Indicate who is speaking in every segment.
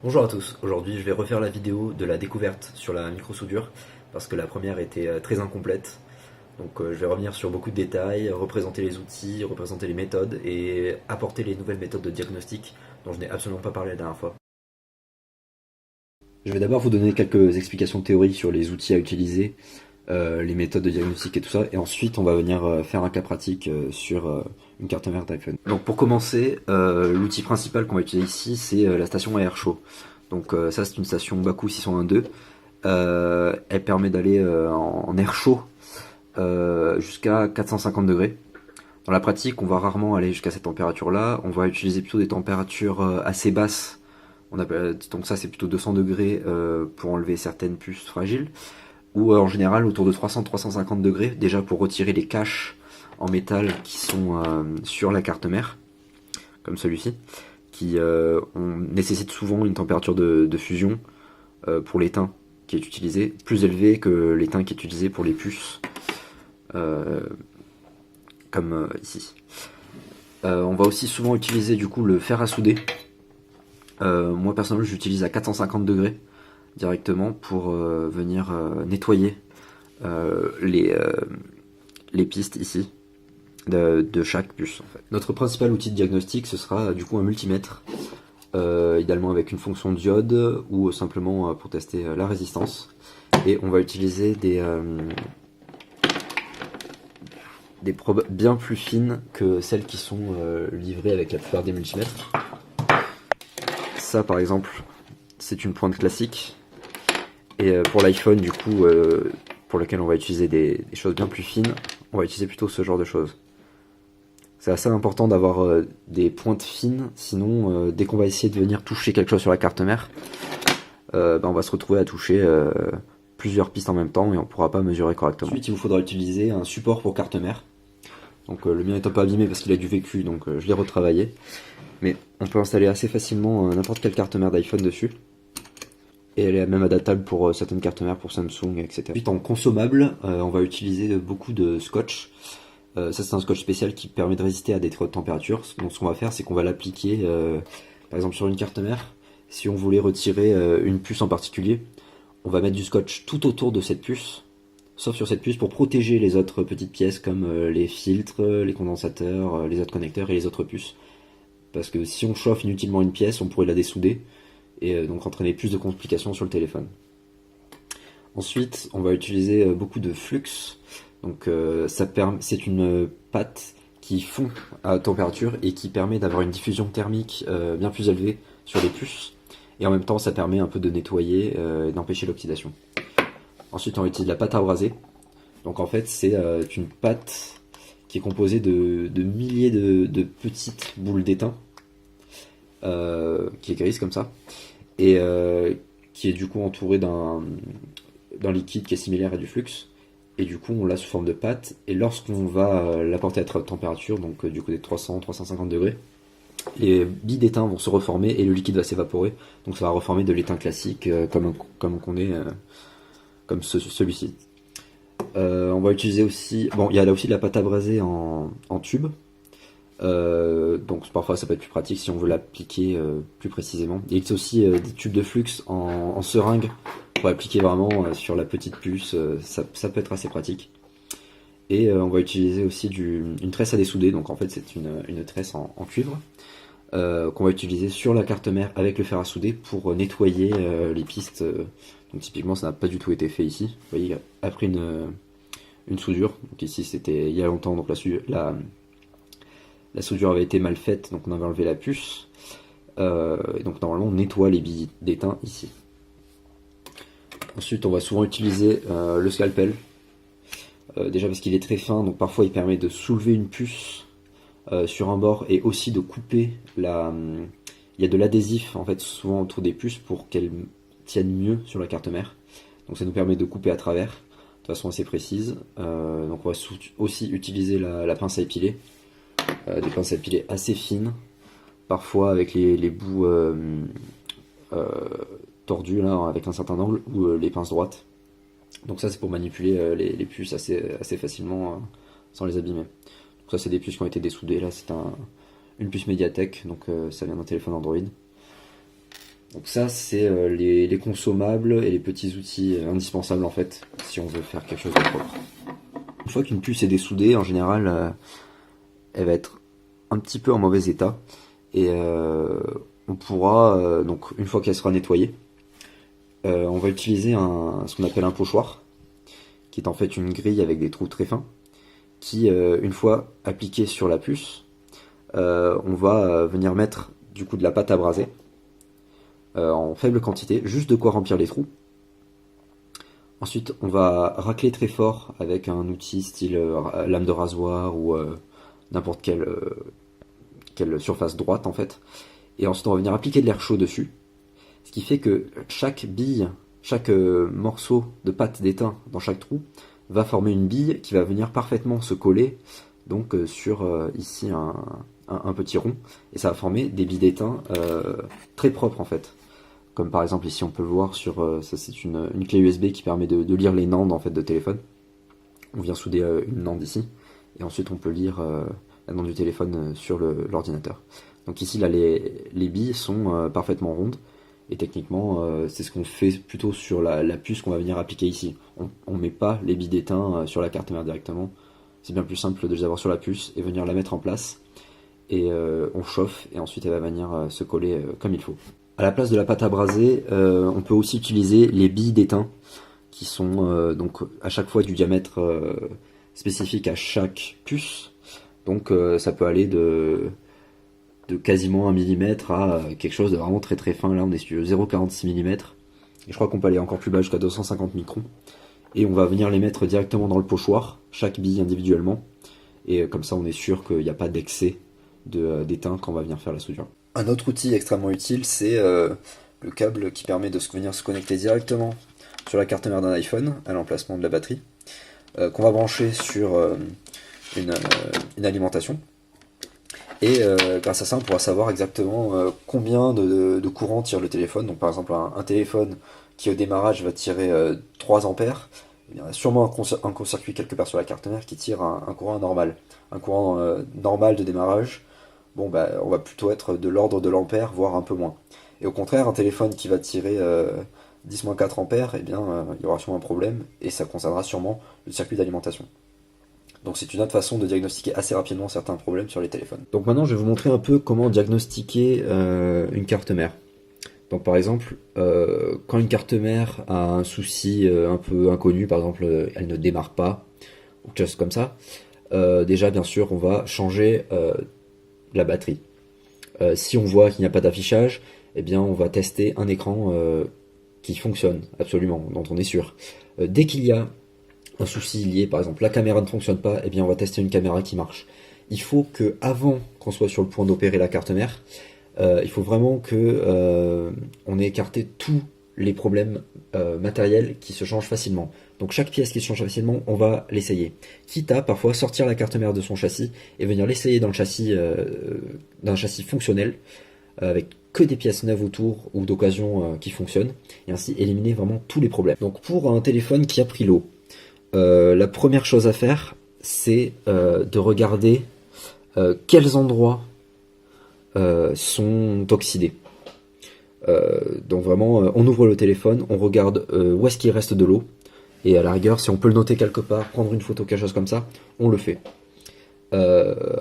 Speaker 1: Bonjour à tous, aujourd'hui je vais refaire la vidéo de la découverte sur la micro-soudure parce que la première était très incomplète. Donc je vais revenir sur beaucoup de détails, représenter les outils, représenter les méthodes et apporter les nouvelles méthodes de diagnostic dont je n'ai absolument pas parlé la dernière fois. Je vais d'abord vous donner quelques explications théoriques sur les outils à utiliser, les méthodes de diagnostic et tout ça, et ensuite on va venir faire un cas pratique sur une carte mère d'iPhone. Donc pour commencer, l'outil principal qu'on va utiliser ici c'est la station à air chaud. Donc ça c'est une station Baku 612. Elle permet d'aller en air chaud jusqu'à 450 degrés. Dans la pratique, on va rarement aller jusqu'à cette température-là. On va utiliser plutôt des températures assez basses. Donc ça, c'est plutôt 200 degrés pour enlever certaines puces fragiles. Ou en général autour de 300-350 degrés, déjà pour retirer les caches en métal qui sont sur la carte mère, comme celui-ci, qui nécessitent souvent une température de fusion pour l'étain qui est utilisé, plus élevée que l'étain qui est utilisé pour les puces, comme ici. On va aussi souvent utiliser du coup le fer à souder. Moi personnellement j'utilise à 450 degrés directement pour venir nettoyer les pistes ici de chaque puce en fait. Notre principal outil de diagnostic ce sera du coup un multimètre, idéalement avec une fonction diode ou simplement pour tester la résistance. Et on va utiliser des probes bien plus fines que celles qui sont livrées avec la plupart des multimètres. Ça par exemple c'est une pointe classique, et pour l'iPhone du coup pour lequel on va utiliser des choses bien plus fines, on va utiliser plutôt ce genre de choses. C'est assez important d'avoir des pointes fines, sinon dès qu'on va essayer de venir toucher quelque chose sur la carte mère, on va se retrouver à toucher plusieurs pistes en même temps et on ne pourra pas mesurer correctement. Ensuite il vous faudra utiliser un support pour carte mère. Donc le mien est un peu abîmé parce qu'il a du vécu, donc je l'ai retravaillé. Mais on peut installer assez facilement n'importe quelle carte mère d'iPhone dessus. Et elle est même adaptable pour certaines cartes mères, pour Samsung, etc. Ensuite en consommable, on va utiliser beaucoup de scotch. Ça c'est un scotch spécial qui permet de résister à des très hautes températures. Donc ce qu'on va faire c'est qu'on va l'appliquer par exemple sur une carte mère. Si on voulait retirer une puce en particulier, on va mettre du scotch tout autour de cette puce, sauf sur cette puce pour protéger les autres petites pièces comme les filtres, les condensateurs, les autres connecteurs et les autres puces. Parce que si on chauffe inutilement une pièce, on pourrait la dessouder et donc entraîner plus de complications sur le téléphone. Ensuite, on va utiliser beaucoup de flux. Donc c'est une pâte qui fond à température et qui permet d'avoir une diffusion thermique bien plus élevée sur les puces. Et en même temps, ça permet un peu de nettoyer et d'empêcher l'oxydation. Ensuite, on utilise la pâte à abraser. Donc en fait, c'est une pâte qui est composée de milliers de petites boules d'étain, qui est grise comme ça, et qui est du coup entourée d'un liquide qui est similaire à du flux. Et du coup, on l'a sous forme de pâte. Et lorsqu'on va la porter à très haute température, donc du coup des 300-350 degrés, les billes d'étain vont se reformer et le liquide va s'évaporer. Donc ça va reformer de l'étain classique comme qu'on est, comme celui-ci. On va utiliser aussi, bon, il y a là aussi de la pâte à braser en tube. Donc parfois ça peut être plus pratique si on veut l'appliquer plus précisément. Il existe aussi des tubes de flux en seringue pour appliquer vraiment sur la petite puce, ça peut être assez pratique. Et on va utiliser aussi une tresse à dessouder, donc en fait c'est une tresse en cuivre qu'on va utiliser sur la carte mère avec le fer à souder pour nettoyer les pistes. Donc typiquement ça n'a pas du tout été fait ici. Vous voyez, après une soudure, donc ici c'était il y a longtemps, donc la soudure avait été mal faite, donc on avait enlevé la puce. Et donc normalement on nettoie les billes d'étain ici. Ensuite on va souvent utiliser le scalpel. Déjà parce qu'il est très fin, donc parfois il permet de soulever une puce sur un bord et aussi de couper il y a de l'adhésif en fait souvent autour des puces pour qu'elles tiennent mieux sur la carte mère. Donc ça nous permet de couper à travers de façon assez précise. Donc on va aussi utiliser la pince à épiler. Des pinces à épiler assez fines, parfois avec les bouts tordus là, avec un certain angle, ou les pinces droites. Donc ça c'est pour manipuler les puces assez facilement sans les abîmer. Donc ça c'est des puces qui ont été dessoudées, là c'est une puce Mediatek, donc ça vient d'un téléphone Android. Donc ça, c'est les consommables et les petits outils indispensables en fait, si on veut faire quelque chose de propre. Une fois qu'une puce est dessoudée, en général, elle va être un petit peu en mauvais état. Et on pourra, donc une fois qu'elle sera nettoyée, on va utiliser ce qu'on appelle un pochoir, qui est en fait une grille avec des trous très fins, qui, une fois appliquée sur la puce, on va venir mettre du coup de la pâte à braser, en faible quantité, juste de quoi remplir les trous. Ensuite, on va racler très fort avec un outil style lame de rasoir ou n'importe quelle surface droite en fait. Et ensuite, on va venir appliquer de l'air chaud dessus. Ce qui fait que chaque bille, chaque morceau de pâte d'étain dans chaque trou va former une bille qui va venir parfaitement se coller donc sur ici un petit rond. Et ça va former des billes d'étain très propres en fait. Comme par exemple ici on peut le voir sur ça, c'est une clé USB qui permet de lire les nandes en fait de téléphone. On vient souder une nande ici et ensuite on peut lire la nande du téléphone sur l'ordinateur. Donc ici là les billes sont parfaitement rondes et techniquement c'est ce qu'on fait plutôt sur la puce qu'on va venir appliquer ici. On met pas les billes d'étain sur la carte mère directement. C'est bien plus simple de les avoir sur la puce et venir la mettre en place et on chauffe et ensuite elle va venir se coller comme il faut. À la place de la pâte à braser, on peut aussi utiliser les billes d'étain qui sont donc à chaque fois du diamètre spécifique à chaque puce. Donc ça peut aller de quasiment 1 mm à quelque chose de vraiment très très fin. Là on est sur 0,46 mm et je crois qu'on peut aller encore plus bas jusqu'à 250 microns. Et on va venir les mettre directement dans le pochoir, chaque bille individuellement. Et comme ça on est sûr qu'il n'y a pas d'excès d'étain quand on va venir faire la soudure. Un autre outil extrêmement utile, c'est le câble qui permet de venir se connecter directement sur la carte mère d'un iPhone à l'emplacement de la batterie, qu'on va brancher sur une alimentation. Et grâce à ça, on pourra savoir exactement combien de courant tire le téléphone. Donc par exemple, un téléphone qui au démarrage va tirer 3 ampères, il y a sûrement un court-circuit quelque part sur la carte mère qui tire un courant normal. Un courant normal de démarrage, bon bah on va plutôt être de l'ordre de l'ampère, voire un peu moins. Et au contraire, un téléphone qui va tirer 10-4 ampères, eh bien il y aura sûrement un problème, et ça concernera sûrement le circuit d'alimentation. Donc c'est une autre façon de diagnostiquer assez rapidement certains problèmes sur les téléphones. Donc maintenant je vais vous montrer un peu comment diagnostiquer une carte mère. Donc par exemple, quand une carte mère a un souci un peu inconnu, par exemple elle ne démarre pas, ou quelque chose comme ça, déjà bien sûr on va changer la batterie. Si on voit qu'il n'y a pas d'affichage, eh bien on va tester un écran qui fonctionne absolument, dont on est sûr. Dès qu'il y a un souci lié, par exemple la caméra ne fonctionne pas, eh bien on va tester une caméra qui marche. Il faut que avant qu'on soit sur le point d'opérer la carte mère, il faut vraiment que on ait écarté tous les problèmes matériels qui se changent facilement. Donc chaque pièce qui se change facilement, on va l'essayer. Quitte à parfois sortir la carte mère de son châssis et venir l'essayer dans le châssis, d'un châssis fonctionnel, avec que des pièces neuves autour ou d'occasion qui fonctionnent, et ainsi éliminer vraiment tous les problèmes. Donc pour un téléphone qui a pris l'eau, la première chose à faire, c'est de regarder quels endroits sont oxydés. Donc vraiment, on ouvre le téléphone, on regarde où est-ce qu'il reste de l'eau, et à la rigueur, si on peut le noter quelque part, prendre une photo, quelque chose comme ça, on le fait.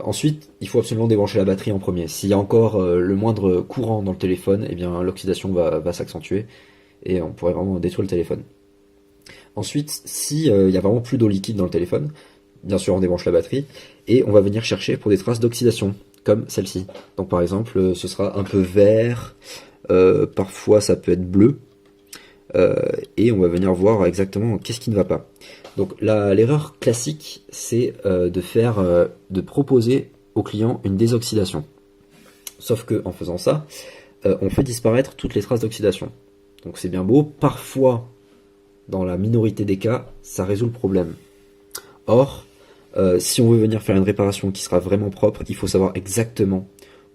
Speaker 1: Ensuite, il faut absolument débrancher la batterie en premier. S'il y a encore le moindre courant dans le téléphone, eh bien l'oxydation va s'accentuer, et on pourrait vraiment détruire le téléphone. Ensuite, si il y a vraiment plus d'eau liquide dans le téléphone, bien sûr on débranche la batterie, et on va venir chercher pour des traces d'oxydation, comme celle-ci. Donc par exemple, ce sera un peu vert, parfois ça peut être bleu, et on va venir voir exactement qu'est-ce qui ne va pas. Donc l'erreur classique, c'est de proposer au client une désoxydation. Sauf que en faisant ça, on fait disparaître toutes les traces d'oxydation. Donc c'est bien beau, parfois, dans la minorité des cas, ça résout le problème. Or, si on veut venir faire une réparation qui sera vraiment propre, il faut savoir exactement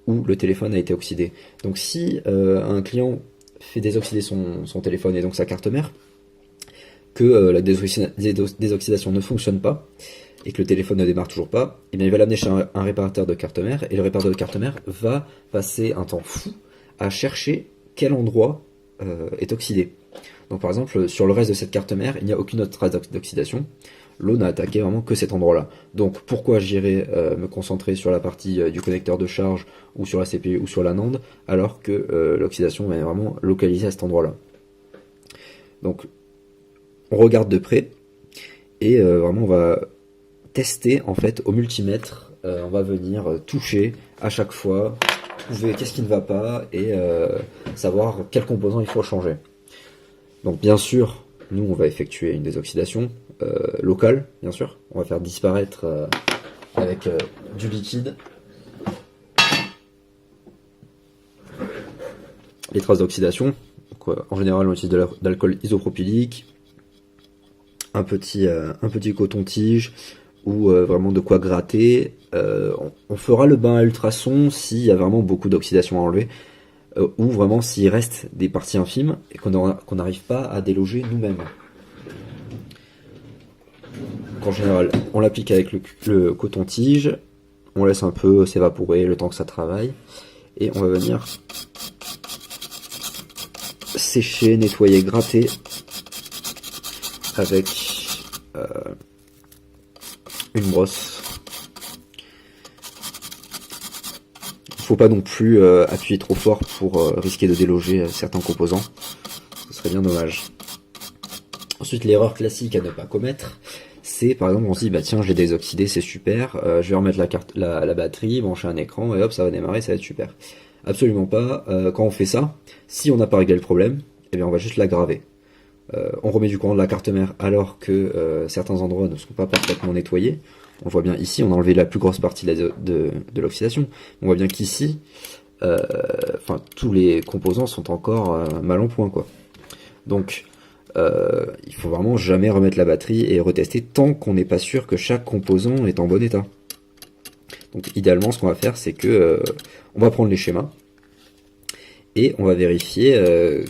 Speaker 1: où le téléphone a été oxydé. Donc si un client fait désoxyder son téléphone et donc sa carte mère, que la désoxydation ne fonctionne pas, et que le téléphone ne démarre toujours pas, eh bien il va l'amener chez un réparateur de carte mère, et le réparateur de carte mère va passer un temps fou à chercher quel endroit est oxydé. Donc par exemple, sur le reste de cette carte mère, il n'y a aucune autre trace d'oxydation. L'eau n'a attaqué vraiment que cet endroit-là. Donc pourquoi j'irais me concentrer sur la partie du connecteur de charge ou sur la CPU ou sur la NAND alors que l'oxydation est vraiment localisée à cet endroit-là. Donc on regarde de près et vraiment on va tester en fait au multimètre. On va venir toucher à chaque fois, trouver qu'est-ce qui ne va pas et savoir quel composant il faut changer. Donc bien sûr, nous on va effectuer une désoxydation locale, bien sûr. On va faire disparaître avec du liquide les traces d'oxydation. En général on utilise de l'alcool isopropylique, un petit coton-tige ou vraiment de quoi gratter. On fera le bain à ultrasons s'il y a vraiment beaucoup d'oxydation à enlever. Ou vraiment s'il reste des parties infimes et qu'on n'arrive pas à déloger nous-mêmes. En général, on l'applique avec le coton-tige, on laisse un peu s'évaporer le temps que ça travaille, et on va venir sécher, nettoyer, gratter avec une brosse. Faut pas non plus appuyer trop fort pour risquer de déloger certains composants, ce serait bien dommage. Ensuite, l'erreur classique à ne pas commettre, c'est par exemple on se dit bah tiens j'ai désoxydé, c'est super, je vais remettre la batterie, brancher un écran et hop ça va démarrer, ça va être super. Absolument pas. Quand on fait ça, si on n'a pas réglé le problème, eh bien on va juste l'aggraver. On remet du courant de la carte mère alors que certains endroits ne sont pas parfaitement nettoyés. On voit bien ici, on a enlevé la plus grosse partie de l'oxydation. On voit bien qu'ici, tous les composants sont encore mal en point, quoi. Donc, il faut vraiment jamais remettre la batterie et retester tant qu'on n'est pas sûr que chaque composant est en bon état. Donc, idéalement, ce qu'on va faire, c'est que on va prendre les schémas et on va vérifier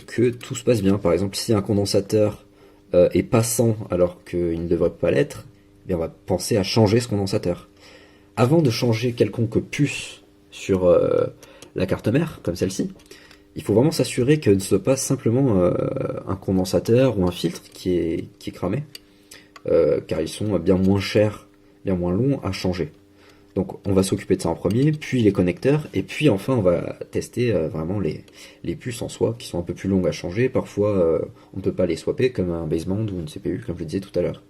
Speaker 1: que tout se passe bien. Par exemple, si un condensateur est passant alors qu'il ne devrait pas l'être, on va penser à changer ce condensateur. Avant de changer quelconque puce sur la carte mère, comme celle-ci, il faut vraiment s'assurer que ce ne soit pas simplement un condensateur ou un filtre qui est cramé, car ils sont bien moins chers, bien moins longs à changer. Donc on va s'occuper de ça en premier, puis les connecteurs, et puis enfin on va tester vraiment les puces en soi, qui sont un peu plus longues à changer. Parfois on ne peut pas les swapper, comme un baseband ou une CPU, comme je le disais tout à l'heure.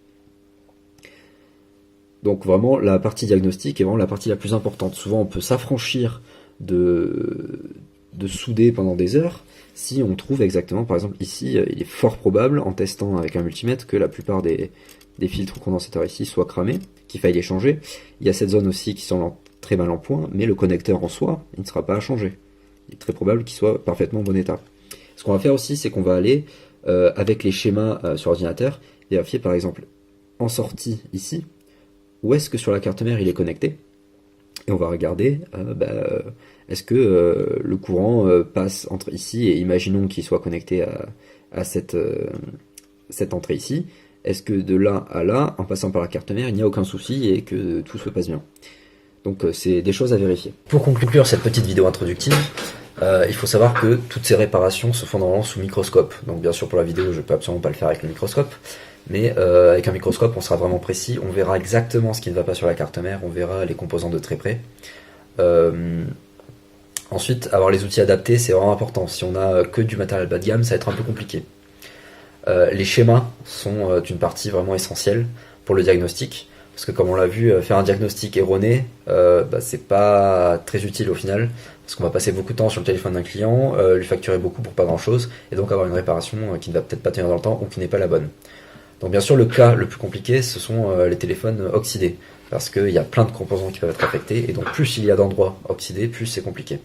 Speaker 1: Donc vraiment la partie diagnostic est vraiment la partie la plus importante. Souvent on peut s'affranchir de souder pendant des heures si on trouve exactement, par exemple ici, il est fort probable en testant avec un multimètre que la plupart des filtres condensateurs ici soient cramés, qu'il faille les changer. Il y a cette zone aussi qui semble très mal en point, mais le connecteur en soi, il ne sera pas à changer. Il est très probable qu'il soit parfaitement en bon état. Ce qu'on va faire aussi, c'est qu'on va aller avec les schémas sur ordinateur, vérifier par exemple en sortie ici, où est-ce que sur la carte mère il est connecté, et on va regarder est-ce que le courant passe entre ici, et imaginons qu'il soit connecté à cette entrée ici, est-ce que de là à là, en passant par la carte mère, il n'y a aucun souci et que tout se passe bien. Donc c'est des choses à vérifier. Pour conclure cette petite vidéo introductive, il faut savoir que toutes ces réparations se font normalement sous microscope. Donc bien sûr pour la vidéo je peux absolument pas le faire avec le microscope, mais avec un microscope on sera vraiment précis, on verra exactement ce qui ne va pas sur la carte mère, on verra les composants de très près. Ensuite, avoir les outils adaptés c'est vraiment important. Si on a que du matériel bas de gamme, ça va être un peu compliqué. Les schémas sont une partie vraiment essentielle pour le diagnostic, parce que comme on l'a vu, faire un diagnostic erroné, c'est pas très utile au final, parce qu'on va passer beaucoup de temps sur le téléphone d'un client, lui facturer beaucoup pour pas grand chose, et donc avoir une réparation qui ne va peut-être pas tenir dans le temps ou qui n'est pas la bonne. Donc bien sûr le cas le plus compliqué ce sont les téléphones oxydés, parce qu'il y a plein de composants qui peuvent être affectés, et donc plus il y a d'endroits oxydés, plus c'est compliqué.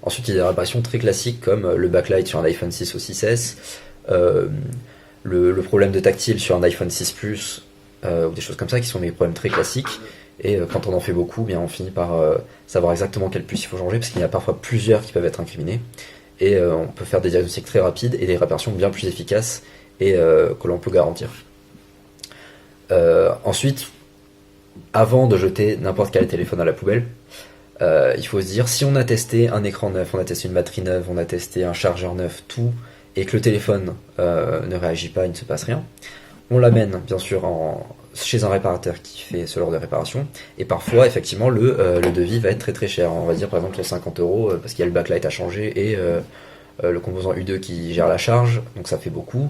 Speaker 1: Ensuite il y a des réparations très classiques comme le backlight sur un iPhone 6 ou 6S, le problème de tactile sur un iPhone 6 Plus, ou des choses comme ça qui sont des problèmes très classiques, et quand on en fait beaucoup, bien on finit par savoir exactement quelle puce il faut changer, parce qu'il y a parfois plusieurs qui peuvent être incriminés, et on peut faire des diagnostics très rapides et des réparations bien plus efficaces et que l'on peut garantir. Ensuite, avant de jeter n'importe quel téléphone à la poubelle, Il faut se dire, si on a testé un écran neuf, on a testé une batterie neuve, on a testé un chargeur neuf, tout, et que le téléphone ne réagit pas, il ne se passe rien, on l'amène bien sûr chez un réparateur qui fait ce genre de réparation, et parfois effectivement le devis va être très très cher. On va dire par exemple 50 euros parce qu'il y a le backlight à changer et le composant U2 qui gère la charge, donc ça fait beaucoup.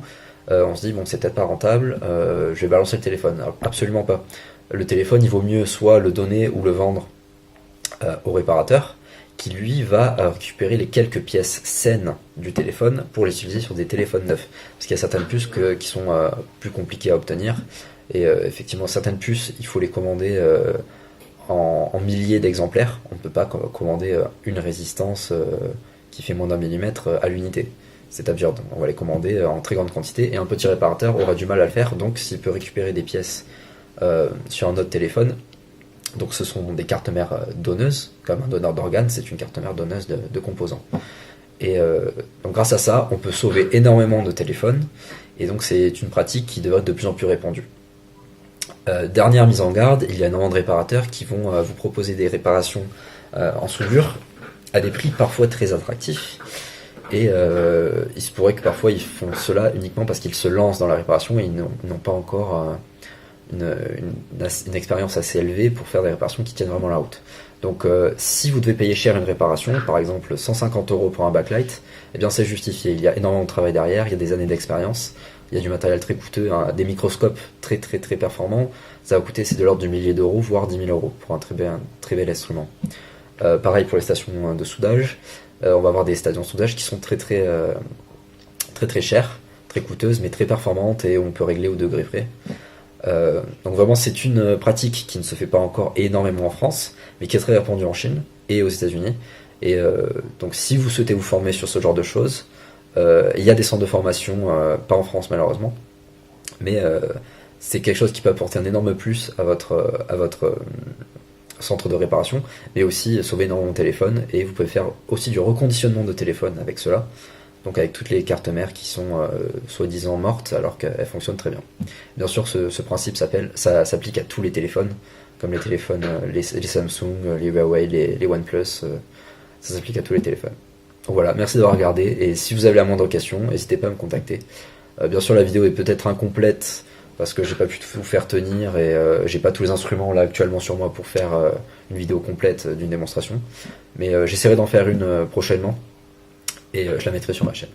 Speaker 1: On se dit bon, c'est peut-être pas rentable, je vais balancer le téléphone. Alors, absolument pas. Le téléphone, il vaut mieux soit le donner ou le vendre au réparateur, qui lui va récupérer les quelques pièces saines du téléphone pour les utiliser sur des téléphones neufs. Parce qu'il y a certaines puces qui sont plus compliquées à obtenir. Et effectivement, certaines puces, il faut les commander en milliers d'exemplaires. On ne peut pas commander une résistance qui fait moins d'1 mm à l'unité. C'est absurde. On va les commander en très grande quantité et un petit réparateur aura du mal à le faire. Donc s'il peut récupérer des pièces sur un autre téléphone, donc ce sont des cartes mères donneuses, comme un donneur d'organes, c'est une carte mère donneuse de composants. Et donc grâce à ça, on peut sauver énormément de téléphones, et donc c'est une pratique qui devrait être de plus en plus répandue. Dernière mise en garde, il y a énormément de réparateurs qui vont vous proposer des réparations en soudure à des prix parfois très attractifs. Et il se pourrait que parfois ils font cela uniquement parce qu'ils se lancent dans la réparation et ils n'ont pas encore une expérience assez élevée pour faire des réparations qui tiennent vraiment la route. Donc si vous devez payer cher une réparation, par exemple 150 euros pour un backlight, eh bien c'est justifié. Il y a énormément de travail derrière, il y a des années d'expérience, il y a du matériel très coûteux, des microscopes très très très performants. Ça va coûter, c'est de l'ordre du millier d'euros, voire 10 000 euros pour un très bel instrument. Pareil pour les stations de soudage. On va avoir des stations de soudage qui sont très chères, très coûteuses, mais très performantes et on peut régler au degré près. Donc vraiment c'est une pratique qui ne se fait pas encore énormément en France, mais qui est très répandue en Chine et aux États-Unis. Et donc si vous souhaitez vous former sur ce genre de choses, il y a des centres de formation, pas en France malheureusement, mais c'est quelque chose qui peut apporter un énorme plus à votre centre de réparation, mais aussi sauver énormément de téléphones, et vous pouvez faire aussi du reconditionnement de téléphone avec cela, donc avec toutes les cartes mères qui sont soi-disant mortes alors qu'elles fonctionnent très bien. Bien sûr, ce principe s'applique à tous les téléphones, comme les téléphones, les Samsung, les Huawei, les OnePlus, ça s'applique à tous les téléphones. Donc voilà, merci d'avoir regardé, et si vous avez la moindre question, n'hésitez pas à me contacter. Bien sûr, la vidéo est peut-être incomplète, parce que j'ai pas pu vous faire tenir, et j'ai pas tous les instruments là actuellement sur moi pour faire une vidéo complète d'une démonstration, mais j'essaierai d'en faire une prochainement, et je la mettrai sur ma chaîne.